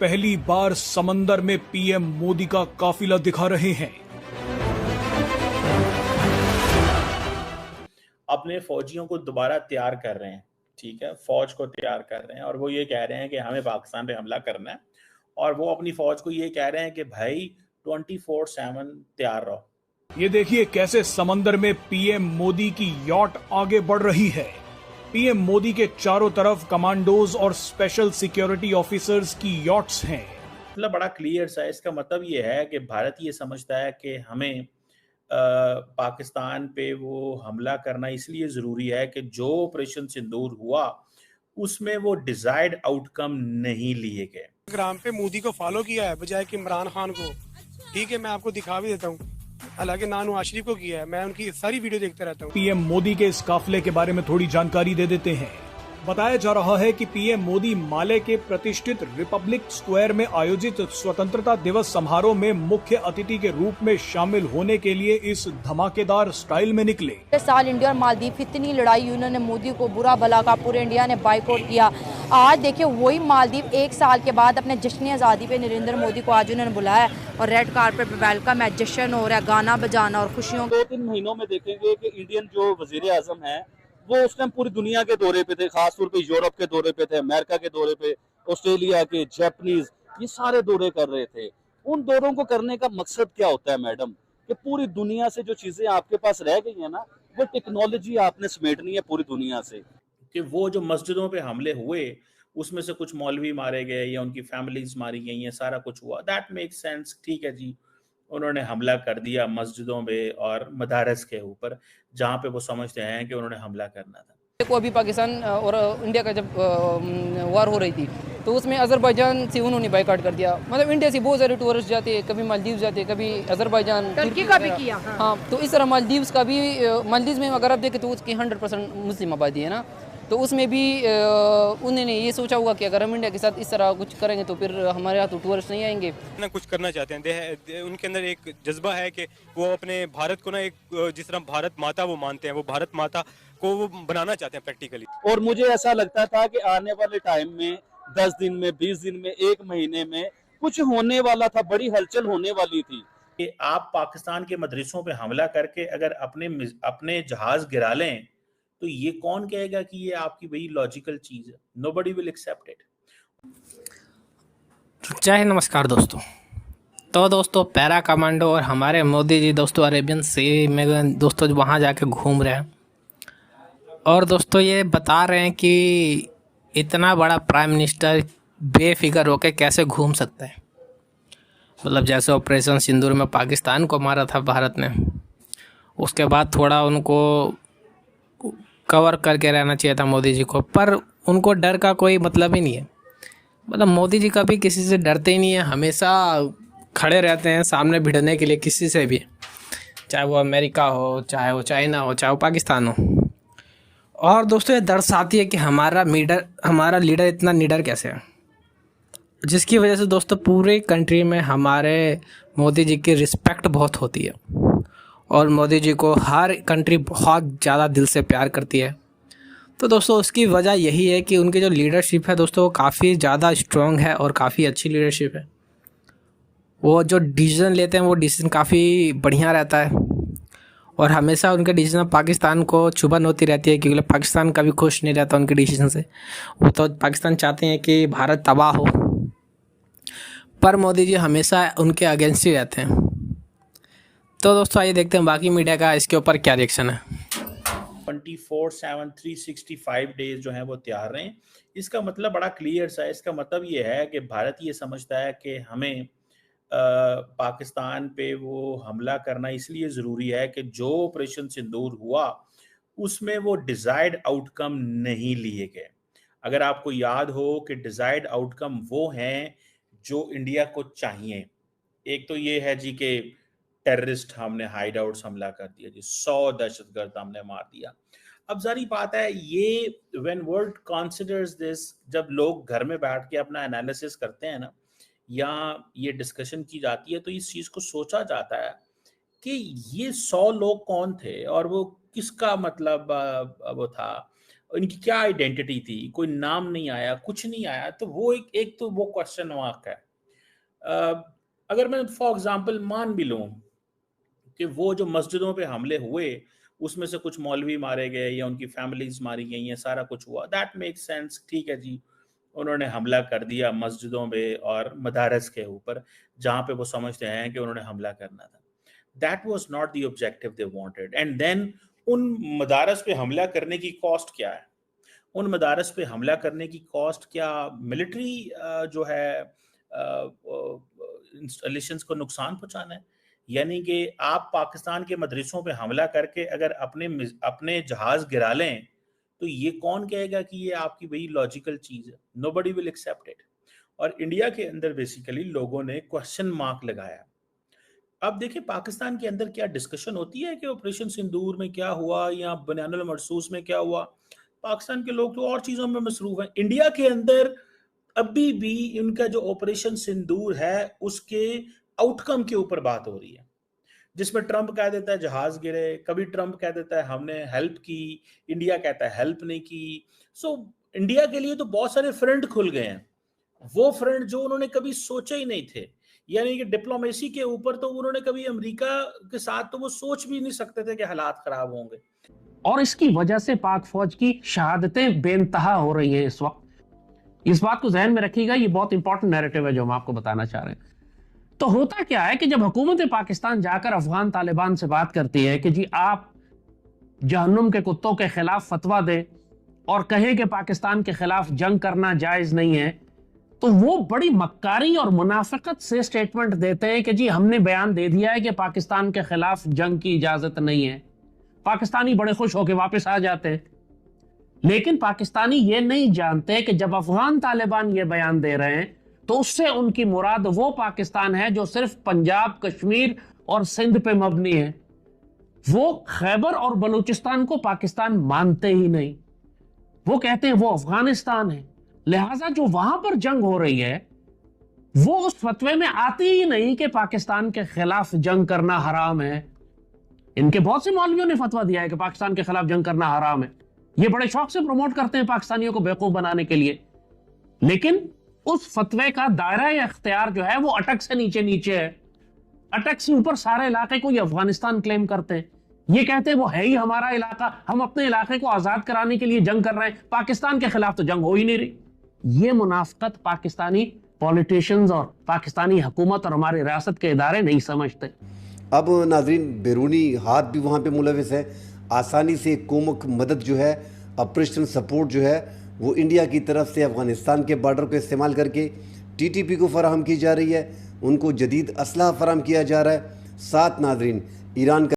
पहली बार समंदर में पीएम मोदी का काफिला दिखा रहे हैं। अपने फौजियों को दोबारा तैयार कर रहे हैं, ठीक है, फौज को तैयार कर रहे हैं और वो ये कह रहे हैं कि हमें पाकिस्तान पे हमला करना है और वो अपनी फौज को ये कह रहे हैं कि भाई 24/7 तैयार रहो। ये देखिए कैसे समंदर में पीएम मोदी की यॉट आगे बढ़ रही है। पीएम मोदी के चारों तरफ कमांडोज और स्पेशल सिक्योरिटी ऑफिसर्स की यॉट्स हैं। मतलब बड़ा क्लियर सा है। इसका मतलब ये है कि भारत ये समझता है कि हमें पाकिस्तान पे वो हमला करना इसलिए ज़रूरी है कि जो ऑपरेशन सिंदूर हुआ उसमें वो डिजायर्ड आउटकम नहीं लिए गए। इंस्टाग्राम पे मोदी को फॉलो किया है बजाय कि इमरान खान को। ठीक है, मैं आपको दिखा भी देता हूँ, हालांकि नवाज शरीफ को किया है। मैं उनकी सारी वीडियो देखता रहता हूँ। पीएम मोदी के इस काफिले के बारे में थोड़ी जानकारी दे देते हैं। बताया जा रहा है कि पीएम मोदी माले के प्रतिष्ठित रिपब्लिक स्क्वायर में आयोजित स्वतंत्रता दिवस समारोह में मुख्य अतिथि के रूप में शामिल होने के लिए इस धमाकेदार स्टाइल में निकले। इस साल इंडिया और मालदीव इतनी लड़ाई, उन्होंने मोदी को बुरा भला कहा, पूरे इंडिया ने बाइकआउट किया। आज देखिए वही मालदीव एक साल के बाद अपने जश्न आज़ादी पे नरेंद्र मोदी को आज उन्होंने बुलाया और रेड कारपेट पे वेलकम है, जश्न हो रहा है, गाना बजाना और खुशियों। 2-3 महीनों में देखेंगे कि इंडियन जो वजीर आजम है वो उस टाइम पूरी दुनिया के दौरे पे थे, खासतौर पे यूरोप के दौरे पे थे, अमेरिका के दौरे पे, ऑस्ट्रेलिया के, जापानीज, ये सारे दौरे कर रहे थे। उन दौरों को करने का मकसद क्या होता है मैडम, कि पूरी दुनिया से जो चीजें आपके पास रह गई है ना, वो टेक्नोलॉजी आपने समेटनी है पूरी दुनिया से। कि वो जो मस्जिदों पे हमले हुए उसमें से कुछ मौलवी मारे गए या उनकी फैमिलीज मारी गई हैं, सारा कुछ हुआ, दैट मेक सेंस। ठीक है जी, उन्होंने हमला कर दिया मस्जिदों पे और मदारस के ऊपर जहाँ पे वो समझते हैं कि उन्होंने हमला करना था। देखो अभी पाकिस्तान और इंडिया का जब वार हो रही थी तो उसमें अजरबैजान से उन्होंने बाइकआउट कर दिया। मतलब इंडिया से बहुत सारे टूरिस्ट जाते हैं, कभी मालदीव जाते हैं, कभी अजरबैजान, टर्की का भी किया। हाँ, तो इस तरह मालदीव्स का भी, मालदीव में अगर आप देखें तो उसकी 100% मुस्लिम आबादी है ना, तो उसमें भी उन्होंने ये सोचा होगा कि अगर हम इंडिया के साथ इस तरह कुछ करेंगे तो फिर हमारे यहाँ तो टूरिस्ट नहीं आएंगे ना। कुछ करना चाहते हैं, उनके अंदर एक जज्बा है कि वो अपने भारत को ना एक जिस तरह भारत माता वो मानते हैं, वो भारत माता को वो बनाना चाहते हैं प्रैक्टिकली। और मुझे ऐसा लगता था कि आने वाले टाइम में 10 दिन में, 20 दिन में, 1 महीने में कुछ होने वाला था, बड़ी हलचल होने वाली थी। कि आप पाकिस्तान के मदरसों पे हमला करके अगर अपने जहाज गिरा लें तो ये कौन कहेगा कि ये आपकी वही लॉजिकल चीज है? Nobody will accept it. जय हिंद, नमस्कार दोस्तों। तो दोस्तों पैरा कमांडो और हमारे मोदी जी दोस्तों अरेबियन सी में दोस्तों वहाँ जाके घूम रहे हैं और दोस्तों ये बता रहे हैं कि इतना बड़ा प्राइम मिनिस्टर बेफिक्र होकर कैसे घूम सकता है। मतलब जैसे ऑपरेशन सिंदूर में पाकिस्तान को मारा था भारत ने, उसके बाद थोड़ा उनको कवर करके रहना चाहिए था मोदी जी को, पर उनको डर का कोई मतलब ही नहीं है। मतलब मोदी जी कभी किसी से डरते ही नहीं है, हमेशा खड़े रहते हैं सामने भिड़ने के लिए किसी से भी, चाहे वो अमेरिका हो, चाहे वो चाइना हो, चाहे वो पाकिस्तान हो। और दोस्तों ये दर्शाती है कि हमारा लीडर इतना निडर कैसे है, जिसकी वजह से दोस्तों पूरे कंट्री में हमारे मोदी जी की रिस्पेक्ट बहुत होती है और मोदी जी को हर कंट्री बहुत ज़्यादा दिल से प्यार करती है। तो दोस्तों उसकी वजह यही है कि उनकी जो लीडरशिप है दोस्तों वो काफ़ी ज़्यादा स्ट्रॉन्ग है और काफ़ी अच्छी लीडरशिप है। वो जो डिसीज़न लेते हैं वो डिसीज़न काफ़ी बढ़िया रहता है और हमेशा उनके डिसीज़न पाकिस्तान को चुभन होती रहती है, क्योंकि पाकिस्तान कभी खुश नहीं रहता उनके डिसीज़न से। वो तो पाकिस्तान चाहते हैं कि भारत तबाह हो, पर मोदी जी हमेशा उनके अगेंस्ट ही रहते हैं। तो दोस्तों आइए देखते हैं बाकी मीडिया का इसके ऊपर क्या रिएक्शन है। 24/7 365 डेज जो हैं वो तैयार रहे। इसका मतलब बड़ा क्लियर सा है। इसका मतलब ये है कि भारत ये समझता है कि हमें पाकिस्तान पे वो हमला करना इसलिए ज़रूरी है कि जो ऑपरेशन सिंदूर हुआ उसमें वो डिज़ायर्ड आउटकम नहीं लिए गए। अगर आपको याद हो कि डिज़ायर्ड आउटकम वो हैं जो इंडिया को चाहिए। एक तो ये है जी कि टेररिस्ट हमने हाइड आउट्स हमला कर दिया जी, 100 दहशतगर्द हमने मार दिया। अब जारी बात है ये व्हेन वर्ल्ड कंसीडर्स दिस, जब लोग घर में बैठ के अपना एनालिसिस करते हैं ना या ये डिस्कशन की जाती है तो इस चीज को सोचा जाता है कि ये 100 लोग कौन थे और वो किसका मतलब वो था इनकी क्या आइडेंटिटी थी, कोई नाम नहीं आया, कुछ नहीं आया, तो वो एक तो वो क्वेश्चन मार्क है। अगर मैं फॉर एग्जांपल मान भी लूं कि वो जो मस्जिदों पे हमले हुए उसमें से कुछ मौलवी मारे गए या उनकी फैमिलीज मारी गई, ये सारा कुछ हुआ, दैट मेक्स सेंस, ठीक है जी, उन्होंने हमला कर दिया मस्जिदों पे और मदारस के ऊपर जहां पे वो समझते हैं कि उन्होंने हमला करना था। That was not the objective they wanted. And then उन मदारस पे हमला करने की कॉस्ट क्या है? उन मदारस पे हमला करने की कॉस्ट क्या मिलिट्री जो है इंस्टॉलेशंस को नुकसान पहुंचाना है? यानी कि आप पाकिस्तान के मदरसों पे हमला करके अगर अपने जहाज गिरा लें तो ये कौन कहेगा कि ये आपकी वही लॉजिकल चीज है? Nobody will accept it. और इंडिया के अंदर बेसिकली लोगों ने क्वेश्चन मार्क लगाया। अब देखिए पाकिस्तान के अंदर क्या डिस्कशन होती है कि ऑपरेशन सिंदूर में क्या हुआ या बयानुल मरसूस में क्या हुआ, पाकिस्तान के लोग तो और चीजों में मसरूफ हैं। इंडिया के अंदर अभी भी इनका जो ऑपरेशन सिंदूर है उसके आउटकम के ऊपर बात हो रही है, जिसमें ट्रंप कह देता है जहाज गिरे, कभी ट्रंप कह देता है हमने हेल्प की, इंडिया कहता है हेल्प नहीं की। सो इंडिया के लिए तो बहुत सारे फ्रंट खुल गए हैं, वो फ्रंट जो उन्होंने कभी सोचे ही नहीं थे। यानी कि डिप्लोमेसी के ऊपर तो उन्होंने कभी अमेरिका के साथ तो वो सोच भी नहीं सकते थे कि हालात खराब होंगे। और इसकी वजह से पाक फौज की शहादतें बेइंतहा हो रही हैं इस वक्त। इस बात को जहन में रखिएगा, ये बहुत इंपॉर्टेंट नैरेटिव है जो हम आपको बताना चाह रहे हैं। तो होता क्या है कि जब हुकूमत पाकिस्तान जाकर अफगान तालिबान से बात करती है कि जी आप जहन्नुम के कुत्तों के खिलाफ फतवा दें और कहें कि पाकिस्तान के खिलाफ जंग करना जायज नहीं है, तो वो बड़ी मक्कारी और मुनाफिकत से स्टेटमेंट देते हैं कि जी हमने बयान दे दिया है कि पाकिस्तान के खिलाफ जंग की इजाजत नहीं है। पाकिस्तानी बड़े खुश होकर वापस आ जाते हैं। लेकिन पाकिस्तानी ये नहीं जानते कि जब अफगान तालिबान ये बयान दे रहे हैं तो उससे उनकी मुराद वो पाकिस्तान है जो सिर्फ पंजाब, कश्मीर और सिंध पे मबनी है। वो खैबर और बलूचिस्तान को पाकिस्तान मानते ही नहीं। वो कहते हैं वो अफगानिस्तान है, लिहाजा जो वहां पर जंग हो रही है वो उस फतवे में आती ही नहीं कि पाकिस्तान के खिलाफ जंग करना हराम है। इनके बहुत से मौलवियों ने फतवा दिया है कि पाकिस्तान के खिलाफ जंग करना हराम है। ये बड़े शौक से प्रमोट करते हैं पाकिस्तानियों को बेवकूफ बनाने के लिए, लेकिन उस फतवे का दायरा इख्तियार जो है वो अटक से नीचे नीचे है। अटक से ऊपर सारे इलाके को ये अफगानिस्तान क्लेम करते हैं। ये कहते हैं वो है ही हमारा इलाका, हम अपने इलाके को आजाद कराने के लिए जंग कर रहे हैं, पाकिस्तान के खिलाफ तो जंग हो ही नहीं रही। ये मुनाफिकत पाकिस्तानी पॉलिटिशियंस और पाकिस्तानी हुकूमत और हमारे रियासत के इदारे नहीं समझते। अब नाजरीन, बैरूनी हाथ भी वहाँ पे मुलविस है। आसानी से कोमक मदद जो है, ऑपरेशन सपोर्ट जो है वो इंडिया की तरफ से अफगानिस्तान के बॉर्डर को इस्तेमाल करके टीटीपी को फराहम की जा रही है। उनको जदीद असलहा फराहम किया जा रहा है। साथ नाजरीन ईरान का